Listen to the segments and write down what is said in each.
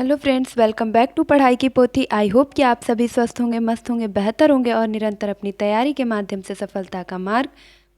Hello friends, welcome back to पढ़ाई की पोथी। आई होप कि आप सभी स्वस्थ होंगे, मस्त होंगे, बेहतर होंगे और निरंतर अपनी तैयारी के माध्यम से सफलता का मार्ग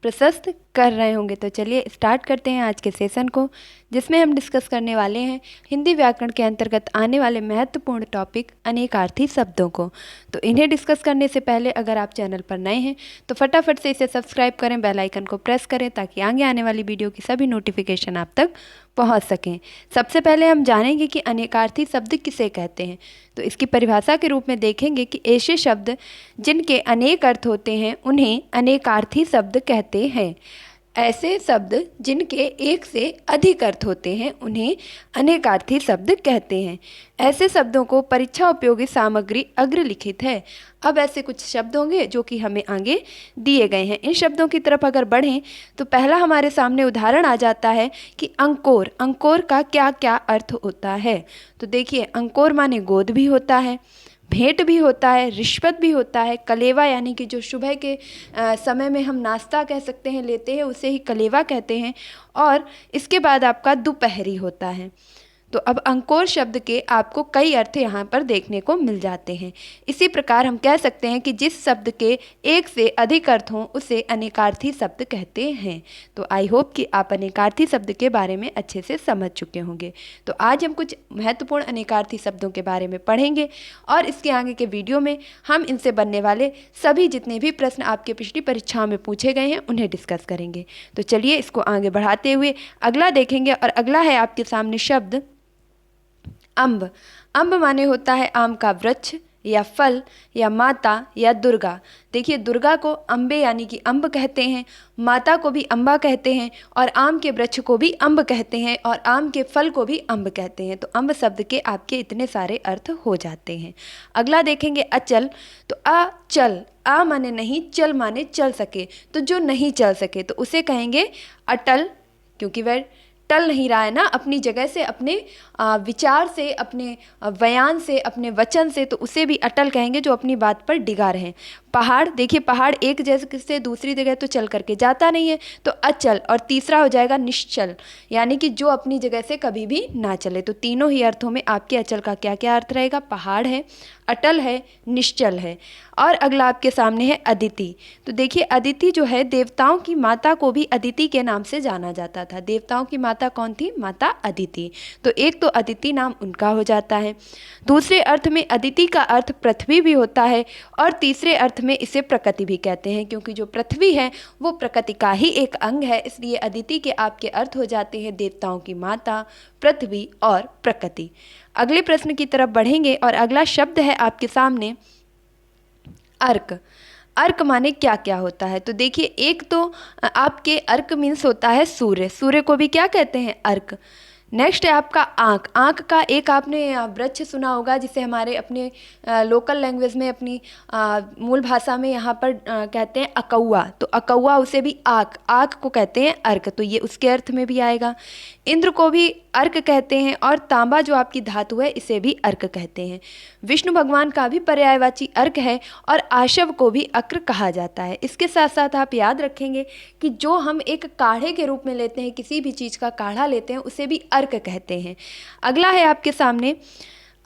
प्रशस्त कर रहे होंगे। तो चलिए स्टार्ट करते हैं आज के सेशन को, जिसमें हम डिस्कस करने वाले हैं हिंदी व्याकरण के अंतर्गत आने वाले महत्वपूर्ण टॉपिक अनेकार्थी शब्दों को। तो इन्हें डिस्कस करने से पहले अगर आप चैनल पर नए हैं तो फटाफट से इसे सब्सक्राइब करें, बेल आइकन को प्रेस करें ताकि आगे आने वाली वीडियो की सभी नोटिफिकेशन आप तक पहुंच सकें। सबसे पहले हम जानेंगे कि अनेकार्थी शब्द किसे कहते हैं। तो इसकी परिभाषा के रूप में देखेंगे कि ऐसे शब्द जिनके अनेक अर्थ होते हैं उन्हें अनेकार्थी शब्द कहते हैं। ऐसे शब्द जिनके एक से अधिक अर्थ होते हैं उन्हें अनेकार्थी शब्द कहते हैं। ऐसे शब्दों को परीक्षा उपयोगी सामग्री अग्रलिखित है। अब ऐसे कुछ शब्द होंगे जो कि हमें आगे दिए गए हैं। इन शब्दों की तरफ अगर बढ़ें तो पहला हमारे सामने उदाहरण आ जाता है कि अंकोर। अंकोर का क्या क्या अर्थ होता है। तो देखिए, अंकोर माने गोद भी होता है, भेंट भी होता है, रिश्वत भी होता है, कलेवा यानी कि जो सुबह के समय में हम नाश्ता कह सकते हैं लेते हैं उसे ही कलेवा कहते हैं, और इसके बाद आपका दोपहरी होता है। तो अब अंकोर शब्द के आपको कई अर्थ यहाँ पर देखने को मिल जाते हैं। इसी प्रकार हम कह सकते हैं कि जिस शब्द के एक से अधिक अर्थ हों उसे अनेकार्थी शब्द कहते हैं। तो आई होप कि आप अनेकार्थी शब्द के बारे में अच्छे से समझ चुके होंगे। तो आज हम कुछ महत्वपूर्ण अनेकार्थी शब्दों के बारे में पढ़ेंगे और इसके आगे के वीडियो में हम इनसे बनने वाले सभी जितने भी प्रश्न आपके पिछली परीक्षाओं में पूछे गए हैं उन्हें डिस्कस करेंगे। तो चलिए इसको आगे बढ़ाते हुए अगला देखेंगे, और अगला है आपके सामने शब्द अम्ब। अम्ब माने होता है आम का वृक्ष या फल या माता या दुर्गा। देखिए, दुर्गा को अम्बे यानी कि अम्ब कहते हैं, माता को भी अम्बा कहते हैं, और आम के वृक्ष को भी अम्ब कहते हैं, और आम के फल को भी अम्ब कहते हैं। तो अम्ब शब्द के आपके इतने सारे अर्थ हो जाते हैं। अगला देखेंगे अचल। तो अचल, आ माने नहीं, चल माने चल सके। तो जो नहीं चल सके तो उसे कहेंगे अटल, क्योंकि वह टल नहीं रहा है ना अपनी जगह से, अपने विचार से, अपने बयान से, अपने वचन से, तो उसे भी अटल कहेंगे जो अपनी बात पर डिगा रहे। पहाड़, देखिए पहाड़ एक जगह से दूसरी जगह तो चल करके जाता नहीं है, तो अचल। और तीसरा हो जाएगा निश्चल, यानी कि जो अपनी जगह से कभी भी ना चले। तो तीनों ही अर्थों में आपके अचल का क्या क्या अर्थ रहेगा, पहाड़ है, अटल है, निश्चल है। और अगला आपके सामने है अदिति। तो देखिए, अदिति जो है, देवताओं की माता को भी अदिति के नाम से जाना जाता था। देवताओं की माता कौन थी? माता अदिति। तो एक तो अदिति नाम उनका हो जाता है। दूसरे अर्थ में अदिति का अर्थ पृथ्वी भी होता है, और तीसरे अर्थ में इसे प्रकृति भी कहते हैं, क्योंकि जो पृथ्वी है वो प्रकृति का ही एक अंग है। इसलिए अदिति के आपके अर्थ हो जाते हैं देवताओं की माता, पृथ्वी और प्रकृति। अगले प्रश्न की तरफ बढ़ेंगे, और अगला शब्द है आपके सामने अर्क। अर्क माने क्या क्या होता है। तो देखिए, एक तो आपके अर्क मीन्स होता है सूर्य। सूर्य को भी क्या कहते हैं? अर्क। नेक्स्ट है आपका आँख। आँख का एक आपने वृक्ष सुना होगा जिसे हमारे अपने लोकल लैंग्वेज में, अपनी मूल भाषा में यहाँ पर कहते हैं अकौआ। तो अकौआ उसे भी आँख, आँख को कहते हैं अर्क। तो ये उसके अर्थ में भी आएगा। इंद्र को भी अर्क कहते हैं, और तांबा जो आपकी धातु है इसे भी अर्क कहते हैं। विष्णु भगवान का भी पर्यायवाची अर्क है, और आशव को भी अक्र कहा जाता है। इसके साथ साथ आप याद रखेंगे कि जो हम एक काढ़े के रूप में लेते हैं, किसी भी चीज़ का काढ़ा लेते हैं, उसे भी अर्क कहते हैं। अगला है आपके सामने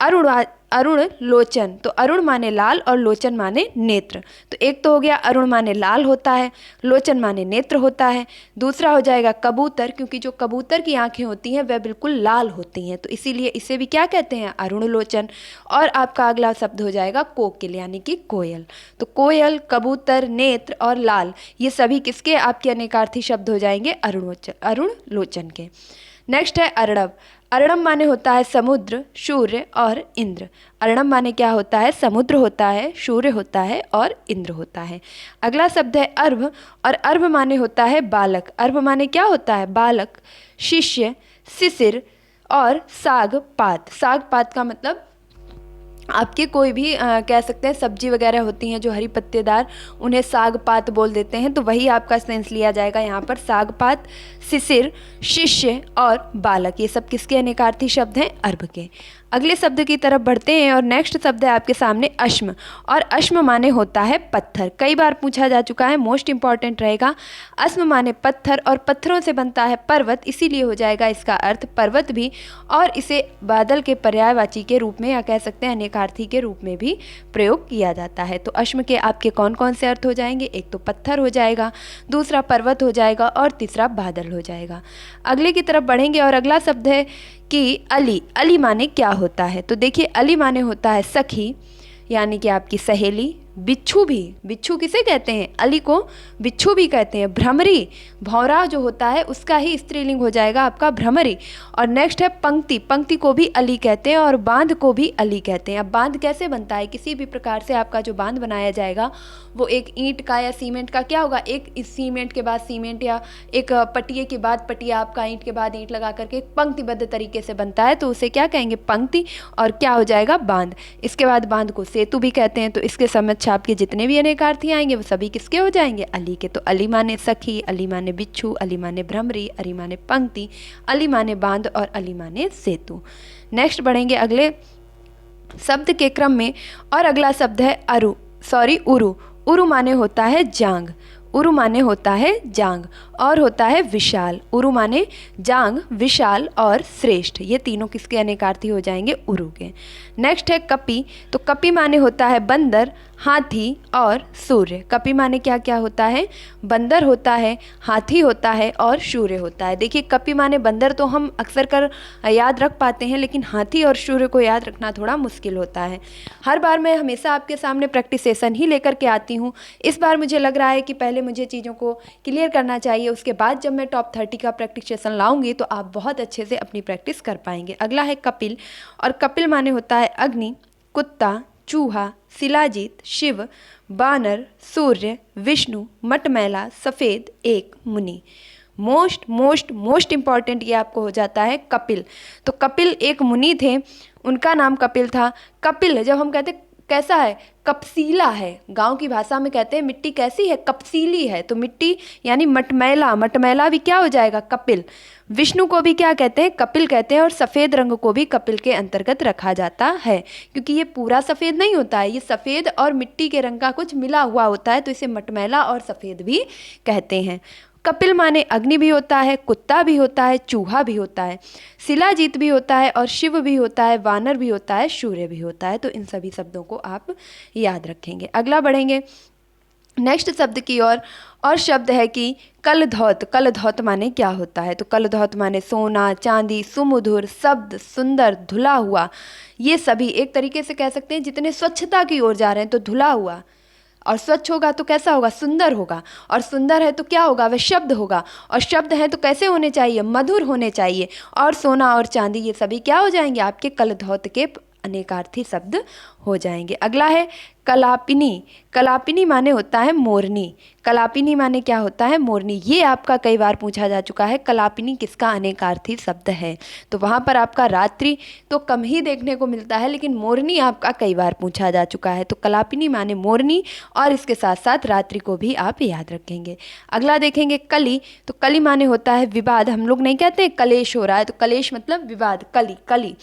अरुण। अरुण लोचन। तो अरुण माने लाल और लोचन माने नेत्र। तो एक तो हो गया अरुण माने लाल होता है, लोचन माने नेत्र होता है। दूसरा हो जाएगा कबूतर, क्योंकि जो कबूतर की आंखें होती हैं वह बिल्कुल लाल होती हैं, तो इसीलिए इसे भी क्या कहते हैं? अरुण लोचन। और आपका अगला शब्द हो जाएगा कोकिल, यानी कि कोयल। तो कोयल, कबूतर, नेत्र और लाल, ये सभी किसके आपके अनेकार्थी शब्द हो जाएंगे? अरुण लोचन के। नेक्स्ट है अर्णव। अर्णव माने होता है समुद्र, सूर्य और इंद्र। अर्णव माने क्या होता है? समुद्र होता है, सूर्य होता है और इंद्र होता है। अगला शब्द है अर्भ, और अर्भ माने होता है बालक। अर्भ माने क्या होता है? बालक, शिष्य, शिशिर और साग पात। साग पात का मतलब आपके कोई भी कह सकते हैं सब्जी वगैरह होती हैं जो हरी पत्तेदार, उन्हें साग पात बोल देते हैं, तो वही आपका सेंस लिया जाएगा यहाँ पर। साग पात, शिशिर, शिष्य और बालक, ये सब किसके अनेकार्थी शब्द हैं? अर्भ के। अगले शब्द की तरफ बढ़ते हैं और नेक्स्ट शब्द है आपके सामने अश्म, और अश्म माने होता है पत्थर। कई बार पूछा जा चुका है, मोस्ट इंपॉर्टेंट रहेगा। अश्म माने पत्थर, और पत्थरों से बनता है पर्वत, इसीलिए हो जाएगा इसका अर्थ पर्वत भी, और इसे बादल के पर्यायवाची के रूप में या कह सकते हैं अनेकार्थी के रूप में भी प्रयोग किया जाता है। तो अश्म के आपके कौन कौन से अर्थ हो जाएंगे? एक तो पत्थर हो जाएगा, दूसरा पर्वत हो जाएगा, और तीसरा बादल हो जाएगा। अगले की तरफ बढ़ेंगे और अगला शब्द है कि अली। अली माने क्या होता है? तो देखिए, अली माने होता है सखी, यानी कि आपकी सहेली। बिच्छू भी, बिच्छू किसे कहते हैं? अली को बिच्छू भी कहते हैं। भ्रमरी, भौरा जो होता है उसका ही स्त्रीलिंग हो जाएगा आपका भ्रमरी। और नेक्स्ट है पंक्ति, पंक्ति को भी अली कहते हैं, और बांध को भी अली कहते हैं। अब बांध कैसे बनता है? किसी भी प्रकार से आपका जो बांध बनाया जाएगा वो एक ईंट का या सीमेंट का क्या होगा? एक इस सीमेंट के बाद सीमेंट, या एक पटिए के बाद पटिया, आपका ईंट के बाद ईंट लगा करके पंक्तिबद्ध तरीके से बनता है, तो उसे क्या कहेंगे? पंक्ति। और क्या हो जाएगा? बांध। इसके बाद बांध को सेतु भी कहते हैं। तो इसके समझ छाप के जितने भी अनेकार्थी आएंगे वो सभी किसके हो जाएंगे? अली के। तो अली माने सखी, अली माने बिच्छू, अली माने भ्रमरी, अली माने पंक्ति, अली माने बांध, और अली माने सेतु। नेक्स्ट बढ़ेंगे अगले शब्द के क्रम में, और अगला शब्द है उरु। उरु माने होता है जांग, उरु माने होता है जांग, और होता है विशाल। उरु माने जांग, विशाल और श्रेष्ठ, ये तीनों किसके अनेकार्थी हो जाएंगे? उरु के। नेक्स्ट है कपि। तो कपि माने होता है बंदर, हाथी और सूर्य। कपि माने क्या क्या होता है? बंदर होता है, हाथी होता है और सूर्य होता है। देखिए, कपि माने बंदर तो हम अक्सर कर याद रख पाते हैं, लेकिन हाथी और सूर्य को याद रखना थोड़ा मुश्किल होता है। हर बार मैं हमेशा आपके सामने प्रैक्टिस सेशन ही लेकर के आती हूँ। इस बार मुझे लग रहा है कि पहले मुझे चीज़ों को क्लियर करना चाहिए, उसके बाद जब मैं टॉप 30 का प्रैक्टिस सेशन लाऊंगी तो आप बहुत अच्छे से अपनी प्रैक्टिस कर पाएंगे। अगला है कपिल, और कपिल माने होता है अग्नि, कुत्ता, चूहा, शिलाजीत, शिव, बानर, सूर्य, विष्णु, मटमैला, सफ़ेद, एक मुनि। मोस्ट इंपॉर्टेंट ये आपको हो जाता है कपिल। तो कपिल एक मुनि थे, उनका नाम कपिल था। कपिल जब हम कहते कैसा है? कपसीला है। गांव की भाषा में कहते हैं मिट्टी कैसी है? कपसीली है। तो मिट्टी यानी मटमैला, मटमैला भी क्या हो जाएगा? कपिल। विष्णु को भी क्या कहते हैं? कपिल कहते हैं। और सफ़ेद रंग को भी कपिल के अंतर्गत रखा जाता है, क्योंकि ये पूरा सफ़ेद नहीं होता है, ये सफ़ेद और मिट्टी के रंग का कुछ मिला हुआ होता है, तो इसे मटमैला और सफ़ेद भी कहते हैं। कपिल माने अग्नि भी होता है, कुत्ता भी होता है, चूहा भी होता है, शिलाजीत भी होता है, और शिव भी होता है, वानर भी होता है, सूर्य भी होता है। तो इन सभी शब्दों को आप याद रखेंगे। अगला बढ़ेंगे नेक्स्ट शब्द की ओर, और शब्द है कि कलधौत। कलधौत माने क्या होता है? तो कलधौत माने सोना, चांदी, सुमधुर, शब्द, सुंदर, धुला हुआ। ये सभी एक तरीके से कह सकते हैं जितने स्वच्छता की ओर जा रहे हैं, तो धुला हुआ, और स्वच्छ होगा तो कैसा होगा? सुंदर होगा, और सुंदर है तो क्या होगा? वह शब्द होगा, और शब्द है तो कैसे होने चाहिए? मधुर होने चाहिए। और सोना और चांदी ये सभी क्या हो जाएंगे? आपके कलधौत के अनेकार्थी शब्द हो जाएंगे। अगला है कलापिनी। कलापिनी माने होता है मोरनी। कलापिनी माने क्या होता है? मोरनी। ये आपका कई बार पूछा जा चुका है, कलापिनी किसका अनेकार्थी शब्द है? तो वहाँ पर आपका रात्रि तो कम ही देखने को मिलता है, लेकिन मोरनी आपका कई बार पूछा जा चुका है। तो कलापिनी माने मोरनी, और इसके साथ साथ रात्रि को भी आप याद रखेंगे। अगला देखेंगे कली। तो कली माने होता है विवाद। हम लोग नहीं कहते कलेश हो रहा है, तो कलेश मतलब विवाद, कली, कली।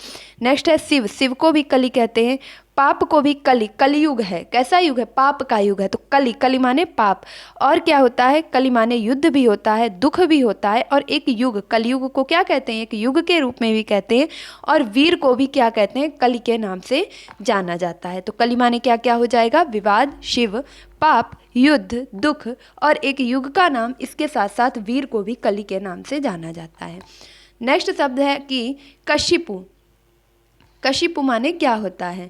नेक्स्ट है शिव। शिव को भी कली कहते हैं। पाप को भी कली, कलयुग है। कैसा युग है? पाप का युग है। तो कली, कली माने पाप। और क्या होता है? कली माने युद्ध भी होता है, दुख भी होता है, और एक युग, कलयुग को क्या कहते हैं? एक युग के रूप में भी कहते हैं। और वीर को भी क्या कहते हैं? कली के नाम से जाना जाता है। तो कली माने क्या क्या हो जाएगा? विवाद, शिव, पाप, युद्ध, दुख, और एक युग का नाम। इसके साथ साथ वीर को भी कली के नाम से जाना जाता है। नेक्स्ट शब्द है कि कशिपु। कशिपु माने क्या होता है?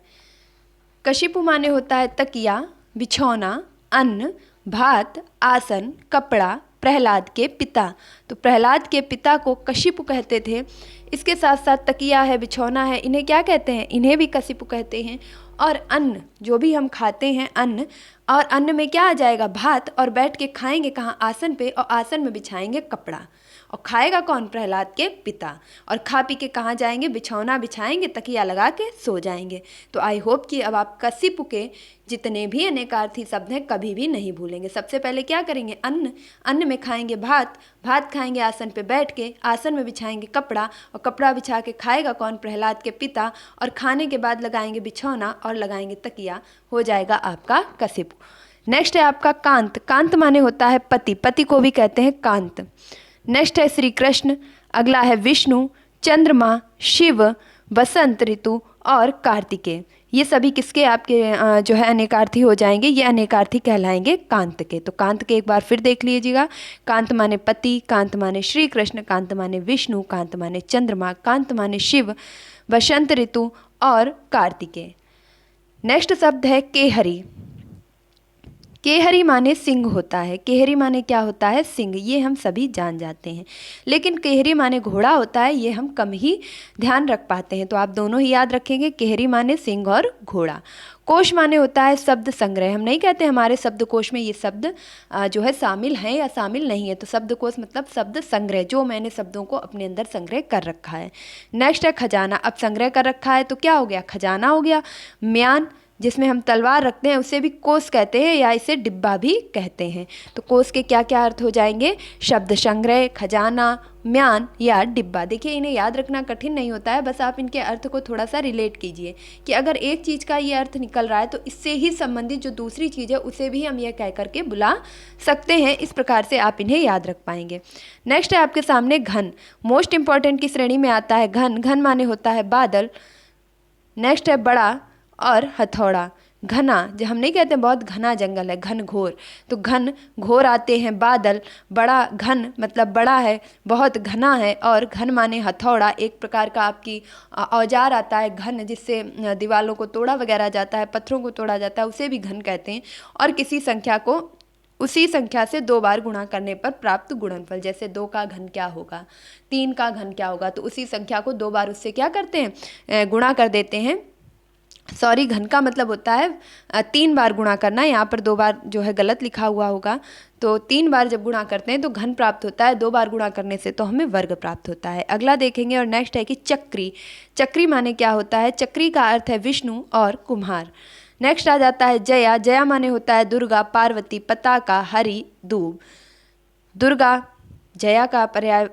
कशिपु माने होता है तकिया, बिछौना, अन्न, भात, आसन, कपड़ा, प्रहलाद के पिता। तो प्रहलाद के पिता को कशिपु कहते थे। इसके साथ साथ तकिया है, बिछौना है, इन्हें क्या कहते हैं? इन्हें भी कशिपु कहते हैं। और अन्न, जो भी हम खाते हैं अन्न, और अन्न में क्या आ जाएगा? भात, और बैठ के खाएंगे कहाँ? आसन पे, और आसन में बिछाएंगे कपड़ा। और खाएगा कौन? प्रहलाद के पिता। और खा पी के कहाँ जाएंगे? बिछौना बिछाएंगे, तकिया लगा के सो जाएंगे। तो आई होप कि अब आप कश्यप के जितने भी अनेकार्थी शब्द हैं कभी भी नहीं भूलेंगे। सबसे पहले क्या करेंगे? अन्न, अन्न में खाएंगे भात, भात खाएंगे आसन पे बैठ के, आसन में बिछाएंगे कपड़ा, और कपड़ा बिछा के खाएगा कौन? प्रहलाद के पिता। और खाने के बाद लगाएंगे बिछौना और लगाएंगे तकिया, हो जाएगा आपका कश्यप। नेक्स्ट है आपका कांत। कांत माने होता है पति, पति को भी कहते हैं कांत। नेक्स्ट है श्री कृष्ण, अगला है विष्णु, चंद्रमा, शिव, बसंत ऋतु और कार्तिकेय। ये सभी किसके आपके जो है अनेकार्थी हो जाएंगे? ये अनेकार्थी कहलाएंगे कांत के। तो कांत के एक बार फिर देख लीजिएगा। कांत माने पति, कांत माने श्री कृष्ण, कांत माने विष्णु, कांत माने चंद्रमा, कांत माने शिव, बसंत ऋतु और कार्तिकेय। नेक्स्ट शब्द है केहरी। केहरी माने सिंह होता है। केहरी माने क्या होता है? सिंह। ये हम सभी जान जाते हैं। लेकिन केहरी माने घोड़ा होता है, ये हम कम ही ध्यान रख पाते हैं। तो आप दोनों ही याद रखेंगे, केहरी माने सिंह और घोड़ा। कोश माने होता है शब्द संग्रह। हम नहीं कहते हमारे शब्दकोश में ये शब्द जो है शामिल हैं या शामिल नहीं है। तो शब्दकोश मतलब शब्द संग्रह, जो मैंने शब्दों को अपने अंदर संग्रह कर रखा है। नेक्स्ट है खजाना। अब संग्रह कर रखा है तो क्या हो गया? खजाना हो गया। म्यान, जिसमें हम तलवार रखते हैं, उसे भी कोष कहते हैं या इसे डिब्बा भी कहते हैं। तो कोष के क्या क्या अर्थ हो जाएंगे? शब्द संग्रह, खजाना, म्यान या डिब्बा। देखिए इन्हें याद रखना कठिन नहीं होता है, बस आप इनके अर्थ को थोड़ा सा रिलेट कीजिए कि अगर एक चीज़ का ये अर्थ निकल रहा है तो इससे ही संबंधित जो दूसरी चीज़ है उसे भी हम यह कह करके बुला सकते हैं। इस प्रकार से आप इन्हें याद रख पाएंगे। नेक्स्ट है आपके सामने घन। मोस्ट इंपॉर्टेंट की श्रेणी में आता है घन। घन माने होता है बादल। नेक्स्ट है बड़ा और हथौड़ा। घना, जो हम नहीं कहते बहुत घना जंगल है, घन घोर। तो घन घोर आते हैं बादल, बड़ा घन मतलब बड़ा है, बहुत घना है, और घन माने हथौड़ा, एक प्रकार का आपकी औजार आता है घन, जिससे दीवालों को तोड़ा वगैरह जाता है, पत्थरों को तोड़ा जाता है, उसे भी घन कहते हैं। और किसी संख्या को उसी संख्या से 2 बार गुणा करने पर प्राप्त गुणनफल, जैसे 2 का घन क्या होगा, 3 का घन क्या होगा, तो उसी संख्या को 2 बार उससे क्या करते हैं? गुणा कर देते हैं। सॉरी, घन का मतलब होता है 3 बार गुणा करना। यहाँ पर 2 बार जो है गलत लिखा हुआ होगा। तो 3 बार जब गुणा करते हैं तो घन प्राप्त होता है, 2 बार गुणा करने से तो हमें वर्ग प्राप्त होता है। अगला देखेंगे और नेक्स्ट है कि चक्री। चक्री माने क्या होता है? चक्री का अर्थ है विष्णु और कुम्हार। नेक्स्ट आ जाता है जया। जया माने होता है दुर्गा, पार्वती, पताका, हरि, दूब। दुर्गा जया का पर्याय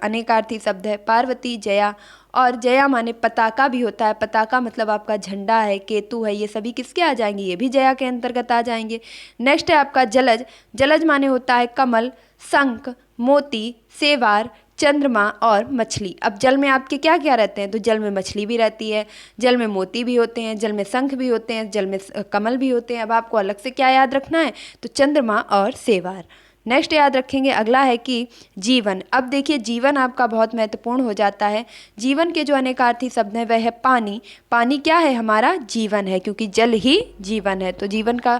अनेकार्थी शब्द है। पार्वती, जया, और जया माने पताका भी होता है। पताका मतलब आपका झंडा है, केतु है, ये सभी किसके आ जाएंगे? ये भी जया के अंतर्गत आ जाएंगे। नेक्स्ट है आपका जलज। जलज माने होता है कमल, शंख, मोती, सेवार, चंद्रमा और मछली। अब जल में आपके क्या क्या रहते हैं? तो जल में मछली भी रहती है, जल में मोती भी होते हैं, जल में शंख भी होते हैं, जल में कमल भी होते हैं। अब आपको अलग से क्या याद रखना है? तो चंद्रमा और सेवार। नेक्स्ट याद रखेंगे, अगला है कि जीवन। अब देखिए जीवन आपका बहुत महत्वपूर्ण हो जाता है। जीवन के जो अनेकार्थी शब्द हैं वह है पानी। पानी क्या है? हमारा जीवन है, क्योंकि जल ही जीवन है। तो जीवन का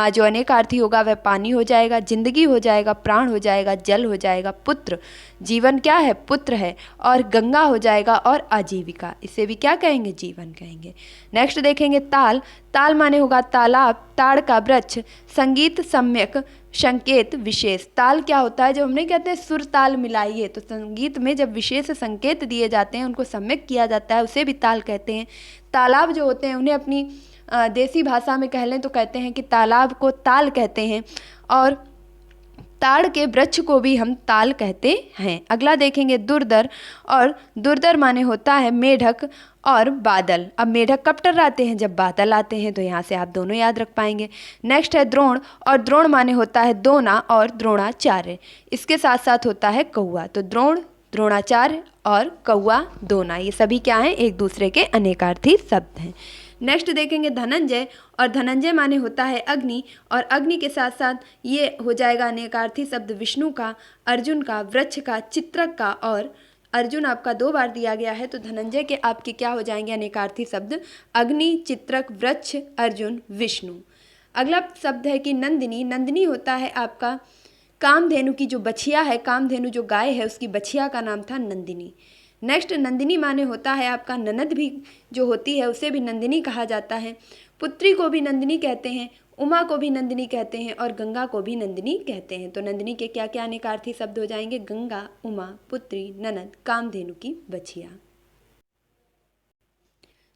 जो अनेकार्थी होगा वह पानी हो जाएगा, जिंदगी हो जाएगा, प्राण हो जाएगा, जल हो जाएगा, पुत्र। जीवन क्या है? पुत्र है। और गंगा हो जाएगा और आजीविका, इसे भी क्या कहेंगे? जीवन कहेंगे। नेक्स्ट देखेंगे ताल। ताल माने होगा तालाब, ताड़ का वृक्ष, संगीत, सम्यक, संकेत, विशेष। ताल क्या होता है? जब हम नहीं कहते सुर ताल मिलाइए, तो संगीत में जब विशेष संकेत दिए जाते हैं, उनको सम्यक किया जाता है, उसे भी ताल कहते हैं। तालाब जो होते हैं उन्हें अपनी देसी भाषा में कह लें तो कहते हैं कि तालाब को ताल कहते हैं, और ताड़ के वृक्ष को भी हम ताल कहते हैं। अगला देखेंगे दुर्धर। और दुर्धर माने होता है मेढक और बादल। अब मेढक कब टर्राते हैं? जब बादल आते हैं। तो यहाँ से आप दोनों याद रख पाएंगे। नेक्स्ट है द्रोण। और द्रोण माने होता है दोना और द्रोणाचार्य। इसके साथ साथ होता है कौआ। तो द्रोण, द्रोणाचार्य और कौआ, दोना, ये सभी क्या हैं? एक दूसरे के अनेकार्थी शब्द हैं। नेक्स्ट देखेंगे धनंजय। और धनंजय माने होता है अग्नि, और अग्नि के साथ साथ ये हो जाएगा अनेकार्थी शब्द विष्णु का, अर्जुन का, वृक्ष का, चित्रक का, और अर्जुन आपका 2 बार दिया गया है। तो धनंजय के आपके क्या हो जाएंगे अनेकार्थी शब्द? अग्नि, चित्रक, वृक्ष, अर्जुन, विष्णु। अगला शब्द है कि नंदिनी। नंदिनी होता है आपका कामधेनु की जो बछिया है, कामधेनु जो गाय है उसकी बछिया का नाम था नंदिनी। नेक्स्ट नंदिनी माने होता है आपका ननद भी जो होती है उसे भी नंदिनी कहा जाता है। पुत्री को भी नंदिनी कहते हैं, उमा को भी नंदिनी कहते हैं और गंगा को भी नंदिनी कहते हैं। तो नंदिनी के क्या क्या अनेकार्थी शब्द हो जाएंगे? गंगा, उमा, पुत्री, ननद, कामधेनु की बछिया।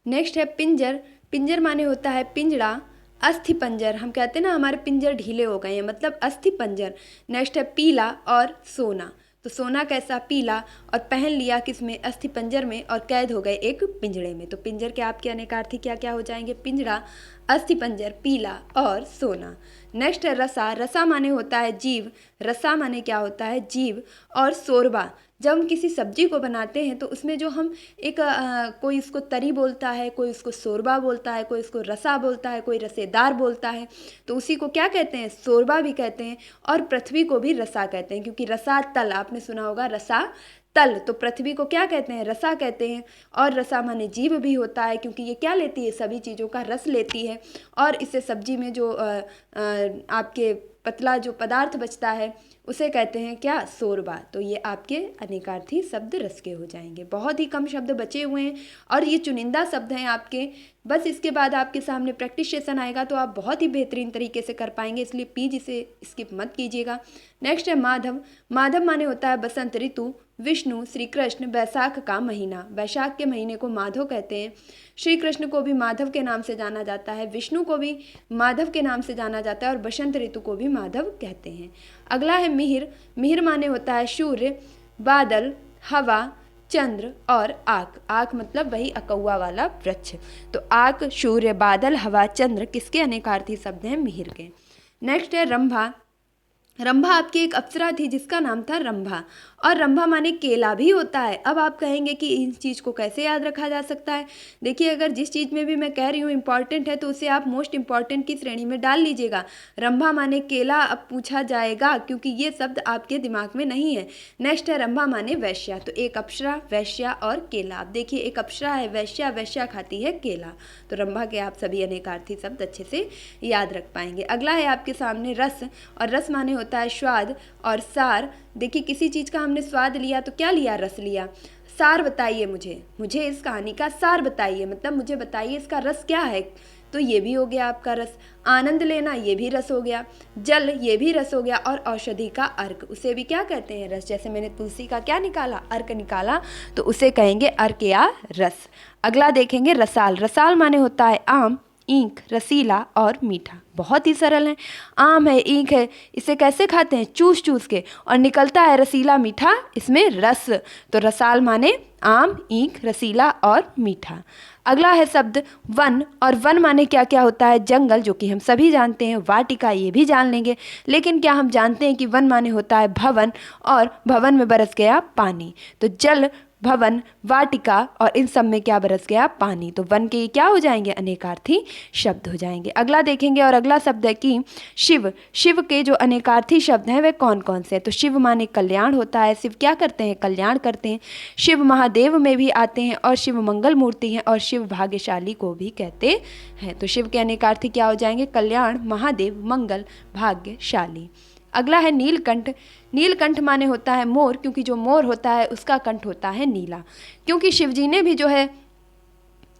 नेक्स्ट है पिंजर। पिंजर माने होता है पिंजड़ा, अस्थि पंजर। हम कहते हैं ना हमारे पिंजर ढीले हो गए हैं, मतलब अस्थि पंजर। नेक्स्ट है पीला और सोना। तो सोना कैसा? पीला, और पहन लिया किसमें? अस्थि पंजर में, और कैद हो गए एक पिंजड़े में। तो पिंजर के आपके अनेकार्थी क्या क्या हो जाएंगे? पिंजड़ा, अस्थि पंजर, पीला और सोना। नेक्स्ट है रसा। रसा माने होता है जीव। रसा माने क्या होता है? जीव। और शोरबा, जब हम किसी सब्जी को बनाते हैं तो उसमें जो हम एक कोई उसको तरी बोलता है, कोई उसको शोरबा बोलता है, कोई उसको रसा बोलता है, कोई रसेदार बोलता है। तो उसी को क्या कहते हैं? शोरबा भी कहते हैं। और पृथ्वी को भी रसा कहते हैं, क्योंकि रसा तल, आपने सुना होगा रसा तल। तो पृथ्वी को क्या कहते हैं? रसा कहते हैं। और रसा माने जीव भी होता है, क्योंकि ये क्या लेती है? सभी चीज़ों का रस लेती है। और इससे सब्जी में जो आपके पतला जो पदार्थ बचता है उसे कहते हैं क्या? शोरबा। तो ये आपके अनेकार्थी शब्द रस के हो जाएंगे। बहुत ही कम शब्द बचे हुए हैं और ये चुनिंदा शब्द हैं आपके। बस इसके बाद आपके सामने प्रैक्टिस सेशन आएगा तो आप बहुत ही बेहतरीन तरीके से कर पाएंगे, इसलिए प्लीज इसे स्किप मत कीजिएगा। नेक्स्ट है माधव। माधव माने होता है बसंत ऋतु, विष्णु, श्री कृष्ण, बैसाख का महीना। बैसाख के महीने को माधव कहते हैं। श्री कृष्ण को भी माधव के नाम से जाना जाता है, विष्णु को भी माधव के नाम से जाना जाता है और बसंत ऋतु को भी माधव कहते हैं। अगला है मिहिर। मिहिर माने होता है सूर्य, बादल, हवा, चंद्र और आक। आक मतलब वही अकौआ वाला वृक्ष। तो आक, सूर्य, बादल, हवा, चंद्र किसके अनेकार्थी शब्द हैं? मिहिर के। नेक्स्ट है रंभा। रंभा आपकी एक अप्सरा थी जिसका नाम था रंभा, और रंभा माने केला भी होता है। अब आप कहेंगे कि इस चीज़ को कैसे याद रखा जा सकता है? देखिए, अगर जिस चीज़ में भी मैं कह रही हूँ इंपॉर्टेंट है तो उसे आप मोस्ट इंपॉर्टेंट की श्रेणी में डाल लीजिएगा। रंभा माने केला अब पूछा जाएगा, क्योंकि ये शब्द आपके दिमाग में नहीं है। नेक्स्ट है रंभा माने वैश्या। तो एक अप्सरा, वैश्या और केला। अब देखिए, एक अप्सरा है वैश्या, वैश्या खाती है केला। तो रंभा के आप सभी अनेकार्थी शब्द अच्छे से याद रख पाएंगे। अगला है आपके सामने रस, और रस माने होता है स्वाद और सार। देखिए, किसी चीज़ का हमने स्वाद लिया तो क्या लिया? रस लिया। सार बताइए मुझे इस कहानी का सार बताइए, मतलब मुझे बताइए इसका रस क्या है। तो ये भी हो गया आपका रस। आनंद लेना, ये भी रस हो गया। जल, ये भी रस हो गया। और औषधि का अर्क, उसे भी क्या कहते हैं? रस। जैसे मैंने तुलसी का क्या निकाला? अर्क निकाला, तो उसे कहेंगे अर्क या रस। अगला देखेंगे रसाल। रसाल माने होता है आम, ईंख, रसीला और मीठा। बहुत ही सरल है। आम है, ईंख है, इसे कैसे खाते हैं? चूस चूस के, और निकलता है रसीला मीठा, इसमें रस। तो रसाल माने आम, ईंख, रसीला और मीठा। अगला है शब्द वन, और वन माने क्या क्या होता है? जंगल, जो कि हम सभी जानते हैं। वाटिका, ये भी जान लेंगे। लेकिन क्या हम जानते हैं कि वन माने होता है भवन, और भवन में बरस गया पानी। तो जल, भवन, वाटिका और इन सब में क्या बरस गया? पानी। तो वन के क्या हो जाएंगे? अनेकार्थी शब्द हो जाएंगे। अगला देखेंगे, और अगला शब्द है कि शिव। शिव के जो अनेकार्थी शब्द हैं वे कौन कौन से हैं? तो शिव माने कल्याण होता है। शिव क्या करते हैं? कल्याण करते हैं। शिव महादेव में भी आते हैं, और शिव मंगल मूर्ति हैं, और शिव भाग्यशाली को भी कहते हैं। तो शिव के अनेकार्थी क्या हो जाएंगे? कल्याण, महादेव, मंगल, भाग्यशाली। अगला है नीलकंठ। नीलकंठ माने होता है मोर, क्योंकि जो मोर होता है उसका कंठ होता है नीला। क्योंकि शिवजी ने भी जो है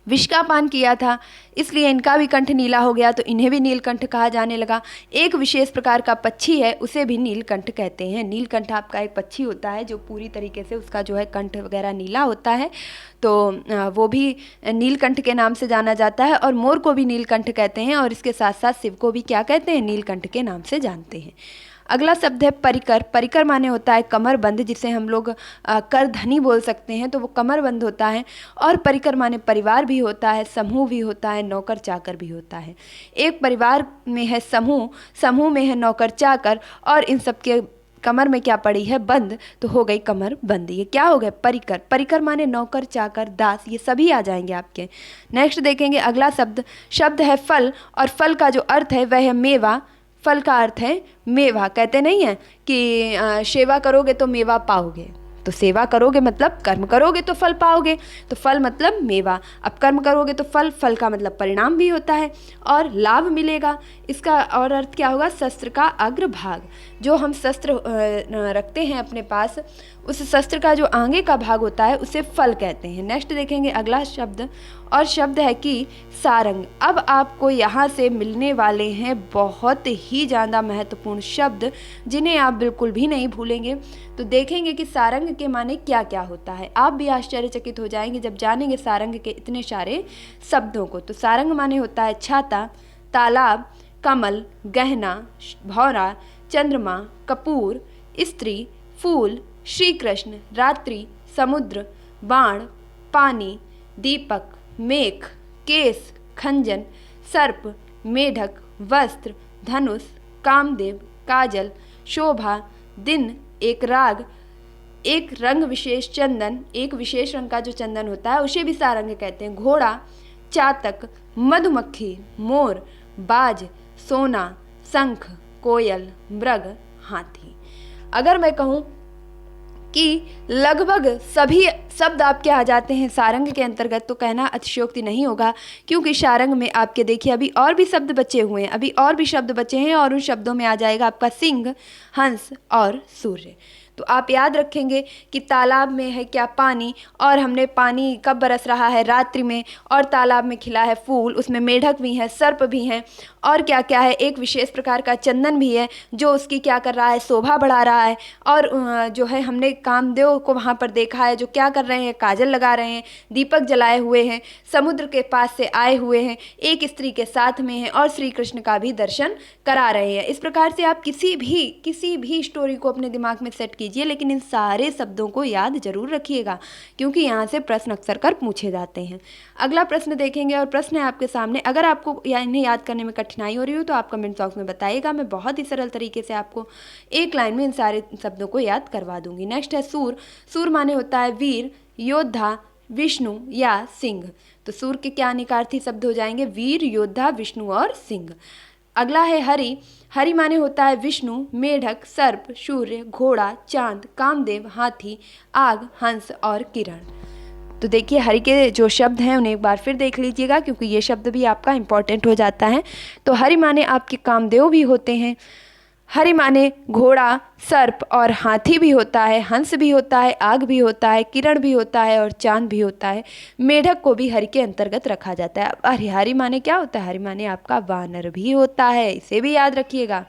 विष का पान किया था, इसलिए इनका भी कंठ नीला हो गया, तो इन्हें भी नीलकंठ कहा जाने लगा। एक विशेष प्रकार का पक्षी है, उसे भी नीलकंठ कहते हैं। नीलकंठ आपका एक पक्षी होता है जो पूरी तरीके से उसका जो है कंठ वगैरह नीला होता है, तो वो भी नीलकंठ के नाम से जाना जाता है। और मोर को भी नीलकंठ कहते हैं, और इसके साथ साथ शिव को भी क्या कहते हैं? नीलकंठ के नाम से जानते हैं। अगला शब्द है परिकर। परिकर माने होता है कमरबंद, जिसे हम लोग करधनी बोल सकते हैं, तो वो कमरबंद होता है। और परिकर माने परिवार भी होता है, समूह भी होता है, नौकर चाकर भी होता है। एक परिवार में है समूह, समूह में है नौकर चाकर, और इन सब के कमर में क्या पड़ी है? बंद, तो हो गई कमर बंद। ये क्या हो गए? परिकर। परिकर माने नौकर, चाकर, दास, ये सभी आ जाएंगे आपके। नेक्स्ट देखेंगे अगला शब्द है फल, और फल का जो अर्थ है वह है मेवा। फल का अर्थ है मेवा। कहते नहीं है कि सेवा करोगे तो मेवा पाओगे, तो सेवा करोगे मतलब कर्म करोगे तो फल पाओगे, तो फल मतलब मेवा। अब कर्म करोगे तो फल, फल का मतलब परिणाम भी होता है और लाभ मिलेगा। इसका और अर्थ क्या होगा? शस्त्र का अग्रभाग। जो हम शस्त्र रखते हैं अपने पास, उस शस्त्र का जो आगे का भाग होता है उसे फल कहते हैं। नेक्स्ट देखेंगे अगला शब्द, और शब्द है कि सारंग। अब आपको यहाँ से मिलने वाले हैं बहुत ही ज़्यादा महत्वपूर्ण शब्द जिन्हें आप बिल्कुल भी नहीं भूलेंगे। तो देखेंगे कि सारंग के माने क्या क्या होता है। आप भी आश्चर्यचकित हो जाएंगे जब जानेंगे सारंग के इतने सारे शब्दों को। तो सारंग माने होता है छाता, तालाब, कमल, गहना, भौरा, चंद्रमा, कपूर, स्त्री, फूल, श्री कृष्ण, रात्रि, समुद्र, बाण, पानी, दीपक, मेघ, केस, खंजन, सर्प, मेढक, वस्त्र, धनुष, कामदेव, काजल, शोभा, दिन, एक राग, एक रंग विशेष चंदन, एक विशेष रंग का जो चंदन होता है उसे भी सारंग कहते हैं। घोड़ा, चातक, मधुमक्खी, मोर, बाज, सोना, शंख, कोयल, मृग, हाथी। अगर मैं कहूँ कि लगभग सभी शब्द आपके आ जाते हैं सारंग के अंतर्गत, तो कहना अतिशयोक्ति नहीं होगा, क्योंकि सारंग में आपके देखिए अभी और भी शब्द बचे हुए हैं, अभी और भी शब्द बचे हैं, और उन शब्दों में आ जाएगा आपका सिंह, हंस और सूर्य। तो आप याद रखेंगे कि तालाब में है क्या, पानी, और हमने पानी कब बरस रहा है, रात्रि में, और तालाब में खिला है फूल, उसमें मेढक भी हैं, सर्प भी हैं, और क्या क्या है, एक विशेष प्रकार का चंदन भी है जो उसकी क्या कर रहा है, शोभा बढ़ा रहा है, और जो है हमने कामदेव को वहाँ पर देखा है जो क्या कर रहे हैं, काजल लगा रहे हैं, दीपक जलाए हुए हैं, समुद्र के पास से आए हुए हैं, एक स्त्री के साथ में हैं, और श्री कृष्ण का भी दर्शन करा रहे हैं। इस प्रकार से आप किसी भी स्टोरी को अपने दिमाग में सेट कीजिए, लेकिन इन सारे शब्दों को याद जरूर रखिएगा, क्योंकि यहाँ से प्रश्न अक्सर कर पूछे जाते हैं। अगला प्रश्न देखेंगे, और प्रश्न है आपके सामने। अगर आपको इन्हें याद करने में कठिनाई हो रही हो तो आप कमेंट बॉक्स में बताइएगा, मैं बहुत ही सरल तरीके से आपको एक लाइन में इन सारे शब्दों को याद करवा दूंगी। नेक्स्ट है सूर। सूर माने होता है वीर, योद्धा, विष्णु या सिंह। तो सूर के क्या निकार्थी शब्द हो जाएंगे, वीर, योद्धा, विष्णु और सिंह। अगला है हरि। हरि माने होता है विष्णु, मेढक, सर्प, सूर्य, घोड़ा, चांद, कामदेव, हाथी, आग, हंस और किरण। तो देखिए हरि के जो शब्द हैं उन्हें एक बार फिर देख लीजिएगा, क्योंकि ये शब्द भी आपका इंपॉर्टेंट हो जाता है। तो हरि माने आपके कामदेव भी होते हैं, हरि माने घोड़ा, सर्प और हाथी भी होता है, हंस भी होता है, आग भी होता है, किरण भी होता है और चांद भी होता है। मेढक को भी हरि के अंतर्गत रखा जाता है। अब हरि माने क्या होता है, हरि माने आपका वानर भी होता है, इसे भी याद रखिएगा।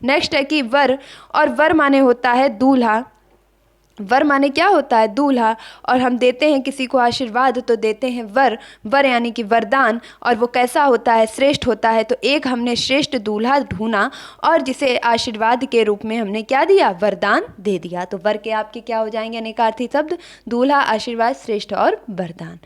नेक्स्ट है कि वर, और वर माने होता है दूल्हा। वर माने क्या होता है, दूल्हा, और हम देते हैं किसी को आशीर्वाद तो देते हैं वर, वर यानी कि वरदान, और वो कैसा होता है, श्रेष्ठ होता है। तो एक हमने श्रेष्ठ दूल्हा ढूंढा और जिसे आशीर्वाद के रूप में हमने क्या दिया, वरदान दे दिया। तो वर के आपके क्या हो जाएंगे अनेकार्थी शब्द, दूल्हा, आशीर्वाद, श्रेष्ठ और वरदान।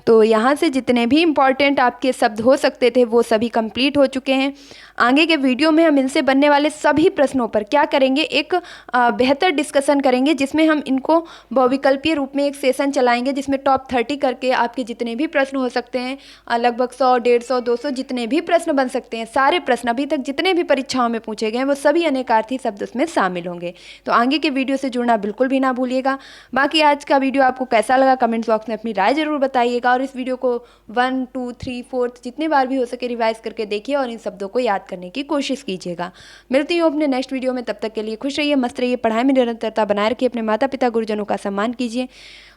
तो यहाँ से जितने भी इम्पॉर्टेंट आपके शब्द हो सकते थे वो सभी कंप्लीट हो चुके हैं। आगे के वीडियो में हम इनसे बनने वाले सभी प्रश्नों पर क्या करेंगे, एक बेहतर डिस्कशन करेंगे, जिसमें हम इनको बहुविकल्पीय रूप में एक सेशन चलाएंगे, जिसमें टॉप 30 करके आपके जितने भी प्रश्न हो सकते हैं, लगभग 100, 150, 200 जितने भी प्रश्न बन सकते हैं, सारे प्रश्न अभी तक जितने भी परीक्षाओं में पूछे गए हैं वो सभी अनेकार्थी शब्द उसमें शामिल होंगे। तो आगे के वीडियो से जुड़ना बिल्कुल भी ना भूलिएगा। बाकी आज का वीडियो आपको कैसा लगा कमेंट बॉक्स में अपनी राय जरूर बताइएगा, और इस वीडियो को 1, 2, 3, 4 जितने बार भी हो सके रिवाइज करके देखिए और इन शब्दों को याद करने की कोशिश कीजिएगा। मिलती हूँ अपने नेक्स्ट वीडियो में, तब तक के लिए खुश रहिए, मस्त रहिए, पढ़ाई में निरंतरता बनाए रखिए, अपने माता पिता गुरुजनों का सम्मान कीजिए।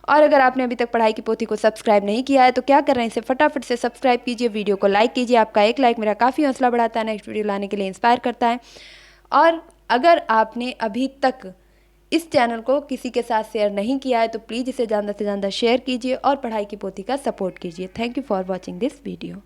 और अगर आपने अभी तक पढ़ाई की पोथी को सब्सक्राइब नहीं किया है तो क्या कर रहे हैं, इसे फटाफट से सब्सक्राइब कीजिए, वीडियो को लाइक कीजिए। आपका एक लाइक मेरा काफ़ी हौसला बढ़ाता है, नेक्स्ट वीडियो लाने के लिए इंस्पायर करता है। और अगर आपने अभी तक इस चैनल को किसी के साथ शेयर नहीं किया है तो प्लीज़ इसे ज़्यादा से ज़्यादा शेयर कीजिए और पढ़ाई की पोथी का सपोर्ट कीजिए। Thank you for watching this video.